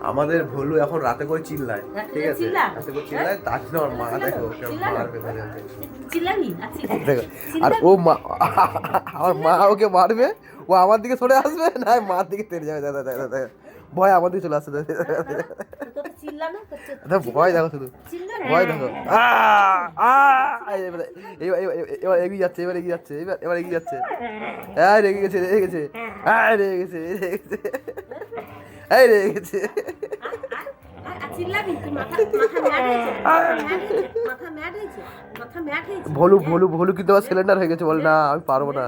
আমাদের ভোলু এখন রাতে করে চিল্লায়, ঠিক আছে, রাতে করে চিল্লায়, তার জন্য আমার মা দেখো মারবে ধরে ওকে। দেখো আর ও মা, আমার মা ওকে মারবে, ও আমার দিকে সরে আসবে না মার দিকে তেড়ে যাবে। দাদা দাদা দাদা ভয় আমার দিকে চলে আসছে, ভয় দেখো শুধু, ভয় দেখো। এবার এগিয়ে যাচ্ছে, এবার এগিয়ে যাচ্ছে, এবার এগিয়ে যাচ্ছে। হ্যাঁ রেগে গেছে, রেগে গেছে, হ্যাঁ রেগে গেছে, রেগে গেছে, এই রেগে গেছে। ভোলু ভোলু ভোলু কিন্তু আমার সিলিন্ডার হয়ে গেছে, বল না আমি পারবো না।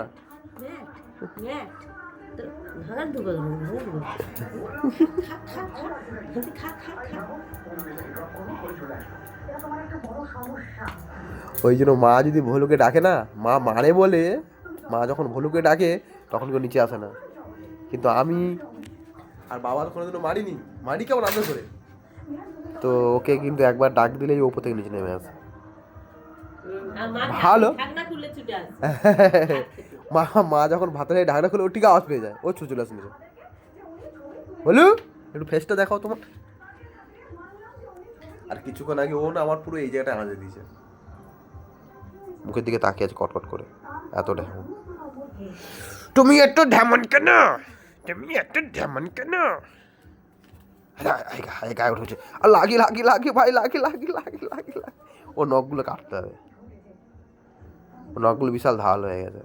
ওই জন্য মা যদি ভোলুকে ডাকে না, মা মারে বলে, মা যখন ভোলুকে ডাকে তখন কেউ নিচে আসে না। কিন্তু আমি আর বাবা তো কোনোদিনও মারিনি, মারি কেমন আদর করে। তো ওকে কিন্তু একবার ডাক দিলেই ওপর থেকে নিচে নেমে আসে। ভালো মা, মা যখন ভাতের ঢাকনা খুলে ও ঠিক আওয়াজ পেয়ে যায়, ও চলে আসে নিচে। বলু একটু ফেসটা দেখাও তোমার। আর কিছুক্ষণ আগে ও না আমার পুরো এই জায়গাটা আঁচড়ে দিয়েছে, মুখের দিকে তাকিয়ে আছে কটকট করে, এত ঢেমন। তুমি এত ঢেমন কেন, তুমি এত ঢেমন কেন। গায়ে উঠেছে আর লাগি লাগি লাগি ভাই, লাগি লাগি লাগি লাগি লাগি। ও নখগুলো কাটতে হবে, ও নখগুলো বিশাল ধারালো হয়ে গেছে।